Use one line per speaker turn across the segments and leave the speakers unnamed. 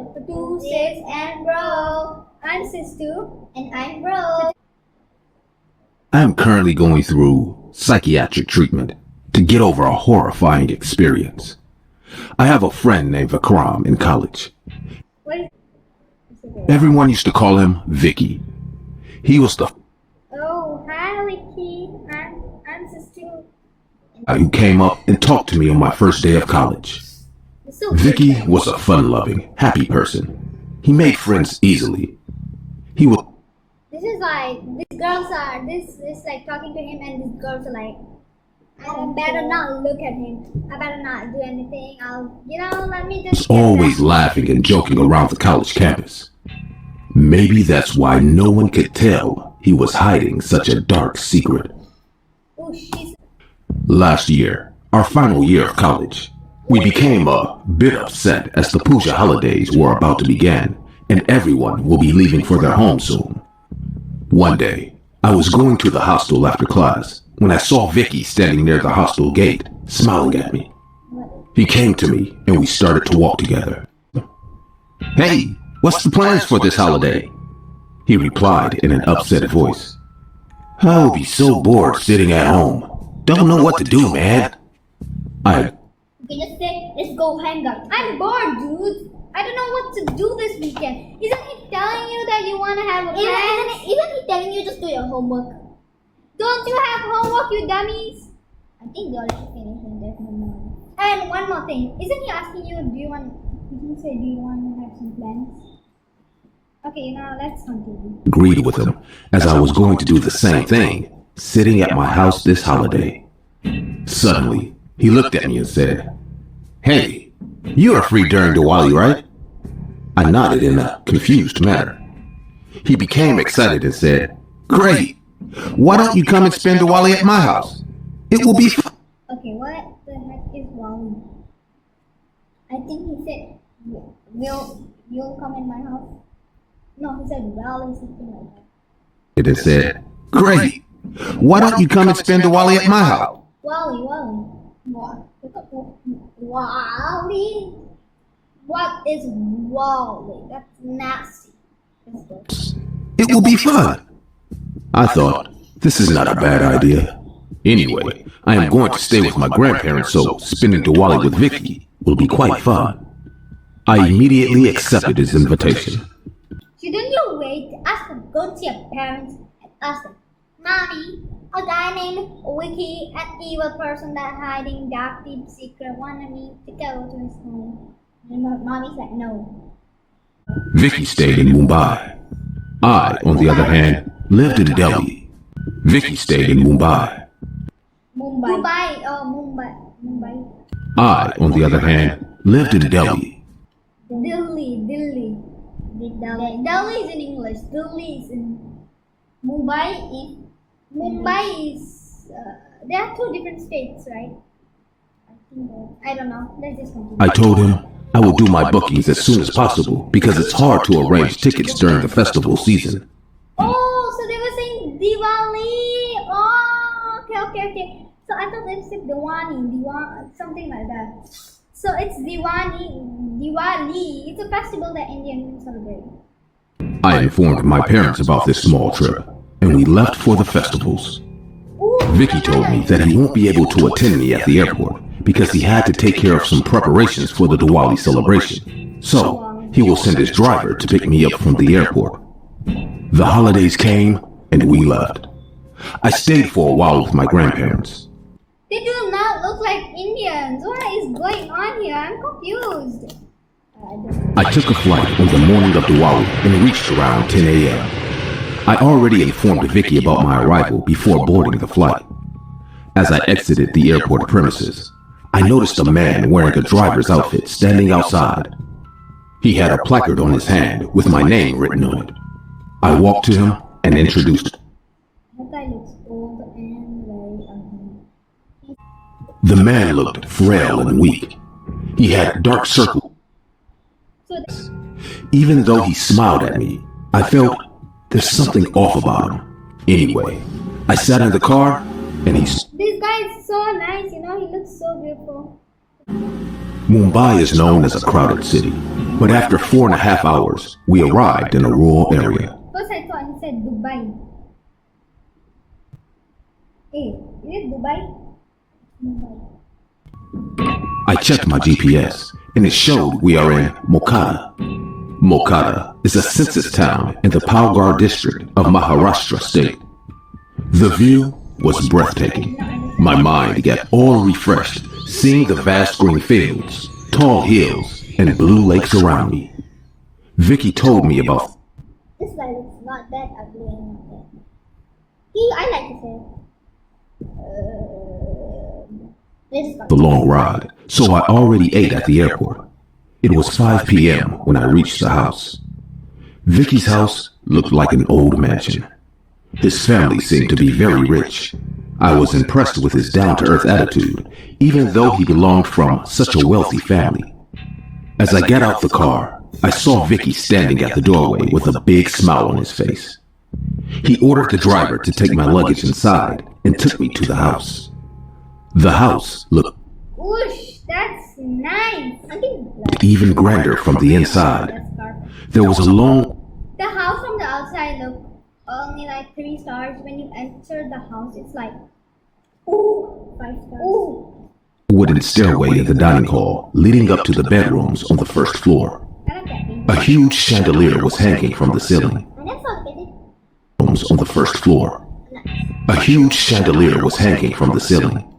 to Sis and Bro. I'm Sis2 and I'm Bro.
I am currently going through psychiatric treatment to get over a horrifying experience. I have a friend named Vikram in college. Everyone used to call him Vicky. He was the
Oh, hi Vicky. I'm Sis2.
who came up and talked to me on my first day of college. Vicky was a fun-loving, happy person. He made friends easily. He was
This is like, these girls are, this is like talking to him and these girls are like, I better not look at him. I better not do anything. Let me just
always laughing and joking around the college campus. Maybe that's why no one could tell he was hiding such a dark secret.
Oh, she's...
Last year, our final year of college, we became a bit upset as the Puja holidays were about to begin and everyone will be leaving for their home soon. One day, I was going to the hostel after class when I saw Vicky standing near the hostel gate, smiling at me. He came to me and we started to walk together. "Hey, what's the plans for this holiday?" He replied in an upset voice. "I'll be so bored sitting at home. Don't know what to do, man."
You can just say, let's go hang out. I'm bored, dude. I don't know what to do this weekend. Isn't he telling you that you want to have a plan? Isn't he telling you just do your homework? Don't you have homework, you dummies? I think they already finished and there's no more. And one more thing. Isn't he asking you, do you want to have some plans? Okay, now let's continue.
Agreed with him as I was going to do the same thing, sitting at my house this holiday. Suddenly, he looked at me and said, "Hey, you are free during Diwali, right?" I nodded in a confused manner. He became excited and said, "Great! Why don't you come and spend Diwali at my house? It will be fun."
Okay, what the heck is Wally? I think he said, you'll come in my house? No, he said Wally, something like that.
It said, "Great! Why don't you come and spend Diwali at my house?"
Wally. What is Wally? That's nasty.
It will be fun. I thought, this is not a bad idea. Anyway, I am going to stay with my grandparents, so spending Diwali with Vicky will be quite fun. I immediately accepted his invitation.
Shouldn't you wait to ask them, go to your parents and ask them, "Mommy, a guy named Vicky, an evil person that hiding dark deep secret, wanted me to go to his home." And mommy said no.
Vicky stayed in Mumbai. I, on the other hand, lived in Delhi. Vicky stayed in Mumbai.
Mumbai.
I, on the other hand, lived in Delhi.
Delhi. Delhi is in English. Delhi is in Mumbai is. There are two different states, right? I don't know. Let's just continue.
I told him I will do my bookings as soon as possible because it's hard to arrange tickets during the festival season.
Oh, so they were saying Diwali. Oh, okay. So I thought they said Diwali, something like that. So it's Diwali. It's a festival that Indians celebrate.
I informed my parents about this small trip, and we left for the festivals.
Ooh,
Vicky told me that he won't be able to attend me at the airport because he had to take care of some preparations for the Diwali celebration. So, he will send his driver to pick me up from the airport. The holidays came, and we left. I stayed for a while with my grandparents.
They do not look like Indians. What is going on here? I'm confused.
I took a flight on the morning of Diwali and reached around 10 a.m. I already informed Vicky about my arrival before boarding the flight. As I exited the airport premises, I noticed a man wearing a driver's outfit standing outside. He had a placard on his hand with my name written on it. I walked to him and introduced him.
That guy looks old and very ugly.
The man looked frail and weak. He had dark circles. Even though he smiled at me, I felt there's something off about him. Anyway, I sat in the car and
This guy is so nice, he looks so beautiful.
Mumbai is known as a crowded city, but after 4.5 hours, we arrived in a rural area.
First I thought he said Dubai. Hey, is it Dubai? Mumbai.
I checked my GPS, and it showed we are in Mokkata. Mokkata is a census town in the Palghar district of Maharashtra state. The view was breathtaking. My mind got all refreshed seeing the vast green fields, tall hills, and blue lakes around me. Vicky told me about
this guy looks not that ugly and not that. I like to say.
the long ride, so I already ate at the airport. It was 5 p.m. when I reached the house. Vicky's house looked like an old mansion. His family seemed to be very rich. I was impressed with his down-to-earth attitude, even though he belonged from such a wealthy family. As I got out the car, I saw Vicky standing at the doorway with a big smile on his face. He ordered the driver to take my luggage inside and took me to the house. The house looked
Whoosh, that's nice. I think
even grander from the inside. There was a long
the house from the outside looked only like 3 stars. When you enter the house, it's like, ooh, 5 stars. Ooh.
wooden stairway in the dining hall leading up to the bedrooms on the first floor.
I like that thing.
A huge chandelier was hanging from the ceiling.
I never forget it.
Rooms on the first floor. A huge chandelier was hanging from the ceiling.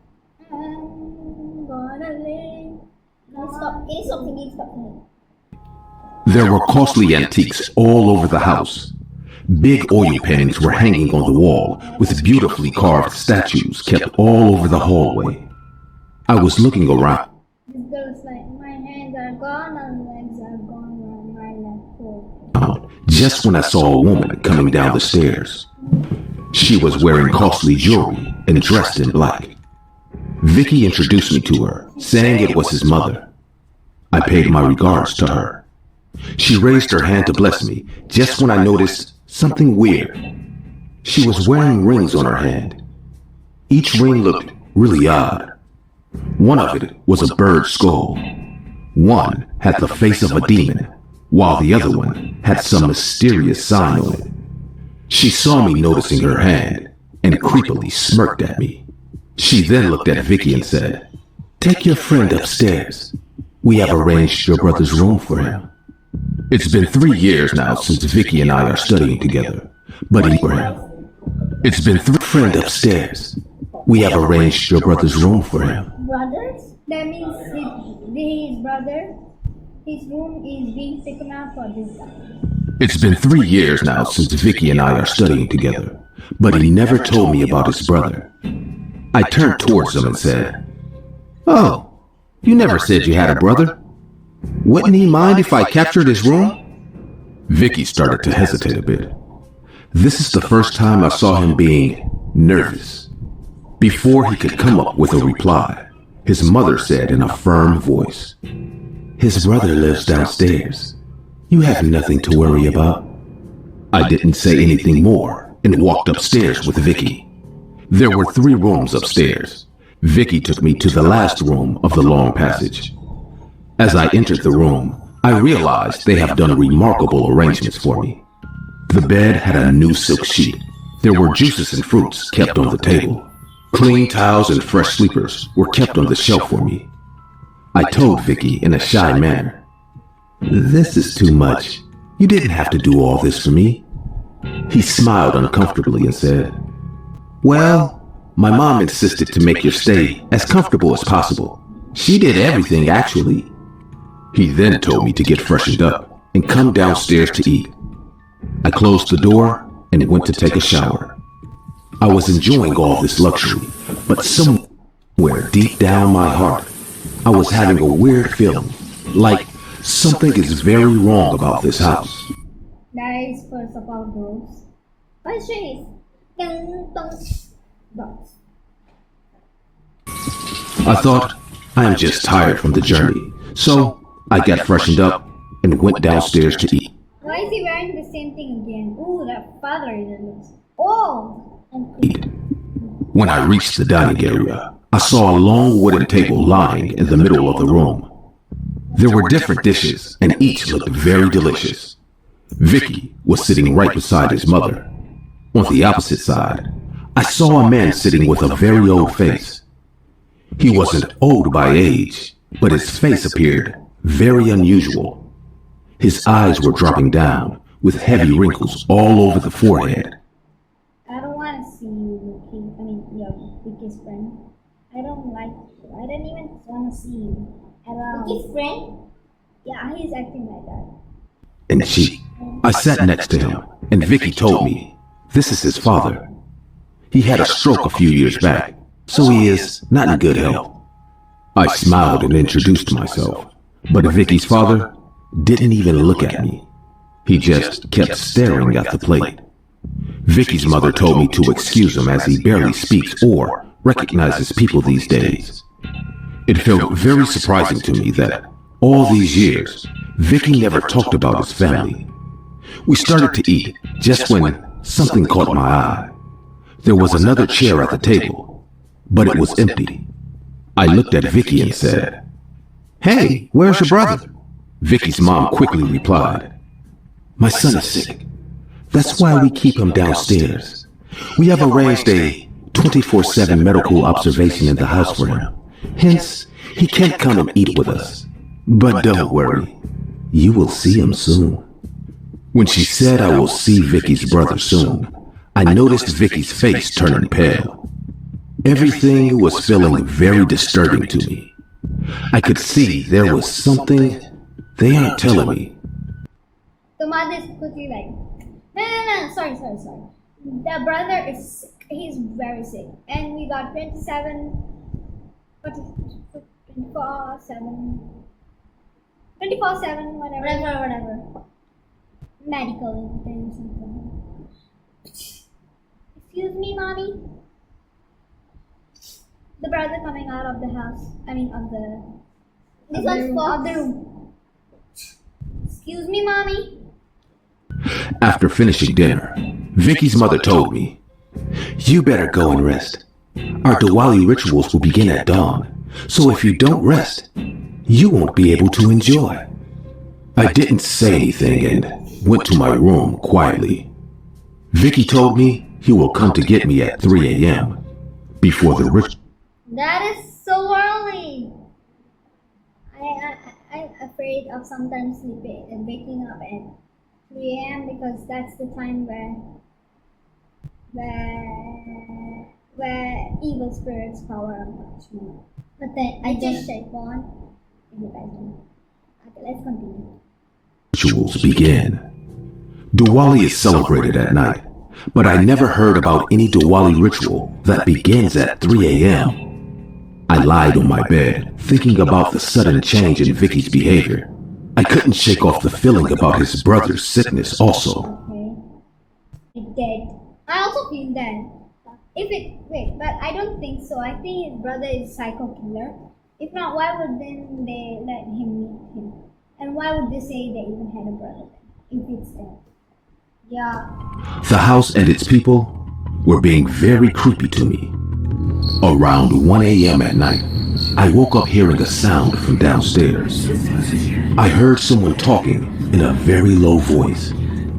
There were costly antiques all over the house. Big oil paintings were hanging on the wall with beautifully carved statues kept all over the hallway. I was looking around
This girl is like, my hands are gone, my legs are gone, my left foot.
just when I saw a woman coming down the stairs. She was wearing costly jewelry and dressed in black. Vicky introduced me to her, saying it was his mother. I paid my regards to her. She raised her hand to bless me just when I noticed something weird. She was wearing rings on her hand. Each ring looked really odd. One of it was a bird's skull. One had the face of a demon, while the other one had some mysterious sign on it. She saw me noticing her hand and creepily smirked at me. She then looked at Vicky and said, "Take your friend upstairs. We have arranged your brother's room for him." It's been 3 years now since Vicky and I are studying together, but Ibrahim, it's been 3 friend upstairs. We have arranged your brother's room for him.
Brothers? That means his brother, his room is being taken out for this guy.
It's been 3 years now since Vicky and I are studying together, but he never told me about his brother. I turned towards him and said, "Oh, you never said you had a brother. Wouldn't he mind if I captured his room?" Vicky started to hesitate a bit. This is the first time I saw him being nervous. Before he could come up with a reply, his mother said in a firm voice, "His brother lives downstairs. You have nothing to worry about." I didn't say anything more and walked upstairs with Vicky. There were 3 rooms upstairs. Vicky took me to the last room of the long passage. As I entered the room, I realized they have done remarkable arrangements for me. The bed had a new silk sheet. There were juices and fruits kept on the table. Clean towels and fresh sleepers were kept on the shelf for me. I told Vicky in a shy manner, "This is too much. You didn't have to do all this for me." He smiled uncomfortably and said, "Well, my mom insisted to make your stay as comfortable as possible. She did everything, actually." He then told me to get freshened up and come downstairs to eat. I closed the door and went to take a shower. I was enjoying all this luxury, but somewhere deep down my heart, I was having a weird feeling, like something is very wrong about this house.
That is first of all girls. Question is, dogs.
I thought, I am just tired from the journey, so I got freshened up and went downstairs to eat.
Why is he wearing the same thing again? Ooh, that father even looks old and creepy.
When I reached the dining area, I saw a long wooden table lying in the middle of the room. There were different dishes, and each looked very delicious. Vicky was sitting right beside his mother. On the opposite side, I saw a man sitting with a very old face. He wasn't old by age, but his face appeared very unusual. His eyes were dropping down, with heavy wrinkles all over the forehead.
I don't want to see you, Vicky. Vicky's friend. I don't like you. I don't even want to see you around. Vicky's friend? Yeah, he's acting like that.
And I sat next to him, and Vicky told me this is his father. He had a stroke a few years back, so he is not in good health. I smiled and introduced myself, but Vicky's father didn't even look at me. He just kept staring at the plate. Vicky's mother told me to excuse him as he barely speaks or recognizes people these days. It felt very surprising to me that all these years, Vicky never talked about his family. We started to eat just when something caught my eye. There was another chair at the table, but it was empty. I looked at Vicky and said, "Hey, where's your brother?" Vicky's mom quickly replied, "My son is sick. That's why we keep him downstairs. We have arranged a 24/7 medical observation in the house for him. Hence, he can't come and eat with us. But don't worry, you will see him soon." When she said I will see Vicky's brother soon, I noticed Vicky's face turning pale. Everything was feeling very disturbing to me. I could see there was something they aren't telling me.
The mother is quickly like, no, sorry. The brother is sick. He's very sick. And we got 24/7 whatever. Medical things. Excuse me, mommy. The brother coming out of the house. This one's for the room. Excuse me, mommy.
After finishing dinner, Vicky's mother told me, "You better go and rest. Our Diwali rituals will begin at dawn, so if you don't rest, you won't be able to enjoy." I didn't say anything and went to my room quietly. Vicky told me he will come to get me at 3 a.m. before the ritual.
That is so early. I'm afraid of sometimes sleeping and waking up at 3 a.m. because that's the time where evil spirits power much more. But then I just check on. Okay, let's continue.
Rituals begin. Diwali is celebrated at night, but I never heard about any Diwali ritual that begins at 3 a.m. I lied on my bed, thinking about the sudden change in Vicky's behavior. I couldn't shake off the feeling about his brother's sickness also.
Okay. It's dead. I also feel that. But I don't think so. I think his brother is psycho killer. If not, why would then they let him meet him? And why would they say they even had a brother then, if it's dead? Yeah.
The house and its people were being very creepy to me. Around 1 a.m. at night, I woke up hearing a sound from downstairs. I heard someone talking in a very low voice.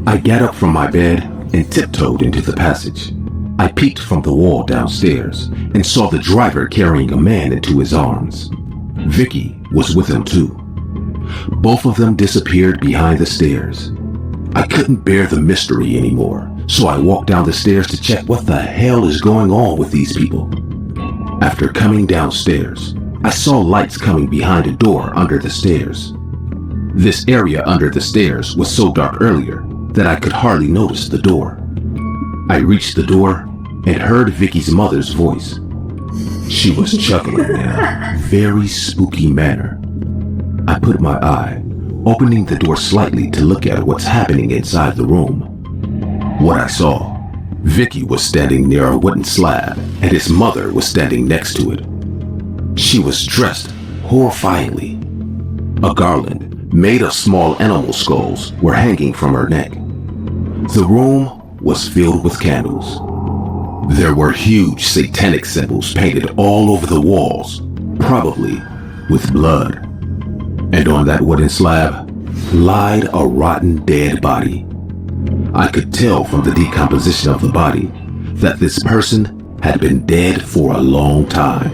I got up from my bed and tiptoed into the passage. I peeked from the wall downstairs and saw the driver carrying a man into his arms. Vicky was with him too. Both of them disappeared behind the stairs. I couldn't bear the mystery anymore, so I walked down the stairs to check what the hell is going on with these people. After coming downstairs, I saw lights coming behind a door under the stairs. This area under the stairs was so dark earlier that I could hardly notice the door. I reached the door and heard Vicky's mother's voice. She was chuckling in a very spooky manner. I put my eye, opening the door slightly to look at what's happening inside the room. What I saw, Vicky was standing near a wooden slab and his mother was standing next to it. She was dressed horrifyingly. A garland made of small animal skulls were hanging from her neck. The room was filled with candles. There were huge satanic symbols painted all over the walls, probably with blood. And on that wooden slab lied a rotten dead body. I could tell from the decomposition of the body that this person had been dead for a long time.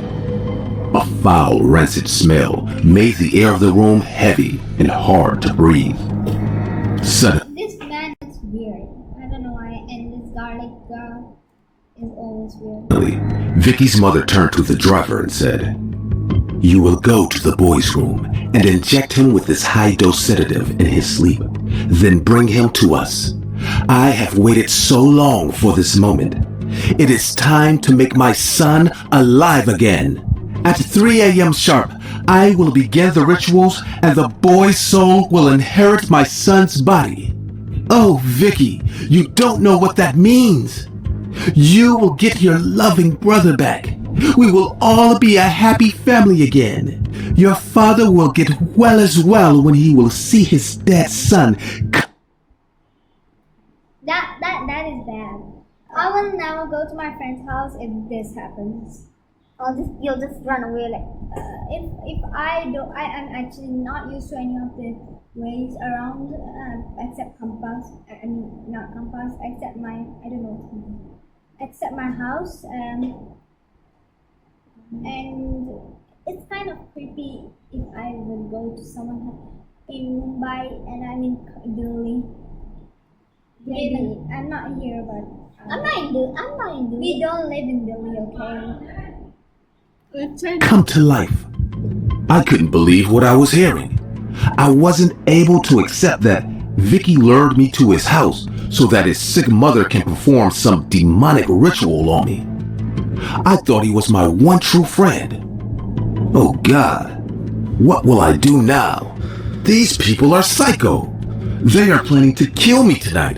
A foul, rancid smell made the air of the room heavy and hard to breathe. Suddenly,
This man is weird. I don't know why. And this garlic girl is always weird.
Vicky's mother turned to the driver and said, "You will go to the boy's room and inject him with this high-dose sedative in his sleep. Then bring him to us. I have waited so long for this moment. It is time to make my son alive again. At 3 a.m. sharp, I will begin the rituals and the boy's soul will inherit my son's body." Oh, Vicky, you don't know what that means. You will get your loving brother back. We will all be a happy family again. Your father will get well as well when he will see his dead son.
That is bad. I will never go to my friend's house if this happens. You'll just run away. Like if I'm actually not used to any of the ways around except compass. I mean not compass. Except my except my house. And it's kind of creepy if I would go to someone's house in Mumbai and I'm in Delhi. Maybe I'm not here, but I'm not in Delhi. We don't live in Delhi, okay?
Come to life. I couldn't believe what I was hearing. I wasn't able to accept that Vicky lured me to his house so that his sick mother can perform some demonic ritual on me. I thought he was my one true friend. Oh God, what will I do now? These people are psycho. They are planning to kill me tonight.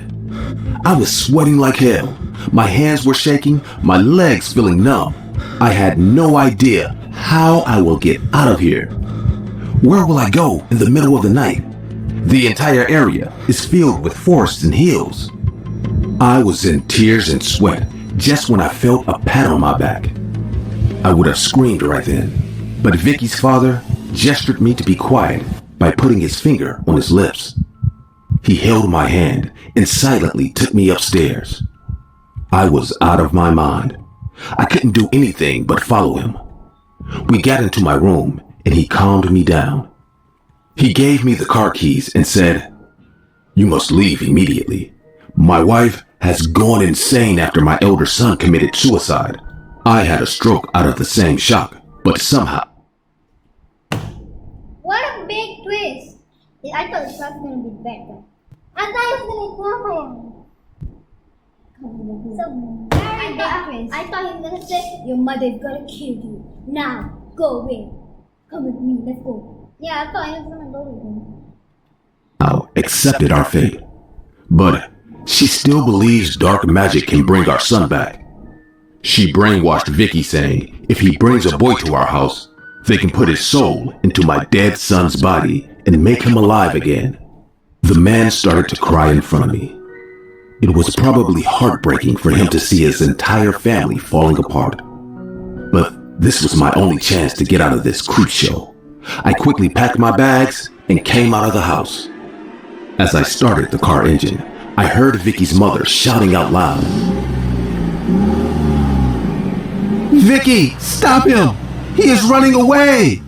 I was sweating like hell. My hands were shaking, my legs feeling numb. I had no idea how I will get out of here. Where will I go in the middle of the night? The entire area is filled with forests and hills. I was in tears and sweat just when I felt a pat on my back. I would have screamed right then, but Vicky's father gestured me to be quiet by putting his finger on his lips. He held my hand and silently took me upstairs. I was out of my mind. I couldn't do anything but follow him. We got into my room and he calmed me down. He gave me the car keys and said, "You must leave immediately. My wife has gone insane after my elder son committed suicide. I had a stroke out of the same shock, but somehow..."
What a big twist! I thought it was gonna be better. I thought it was gonna be so very big twist. I thought he was gonna say, "Your mother is gonna kill you. Now, go away. Come with me, let's go." Yeah, I thought he was gonna go with him.
Now accepted our fate, but she still believes dark magic can bring our son back. She brainwashed Vicky saying if he brings a boy to our house, they can put his soul into my dead son's body and make him alive again. The man started to cry in front of me. It was probably heartbreaking for him to see his entire family falling apart. But this was my only chance to get out of this creep show. I quickly packed my bags and came out of the house. As I started the car engine, I heard Vicky's mother shouting out loud, "Vicky, stop him! He is running away!"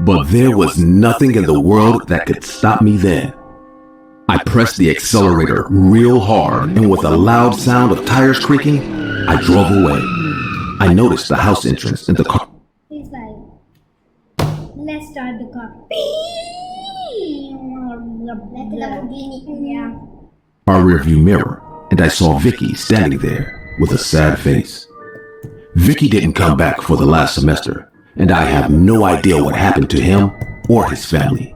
But there was nothing in the world that could stop me then. I pressed the accelerator real hard, and with a loud sound of tires creaking, I drove away. I noticed the house entrance in the car.
He's like, "Let's start the car." Like a Lamborghini. Yeah.
Our rearview mirror, and I saw Vicky standing there with a sad face. Vicky didn't come back for the last semester, and I have no idea what happened to him or his family.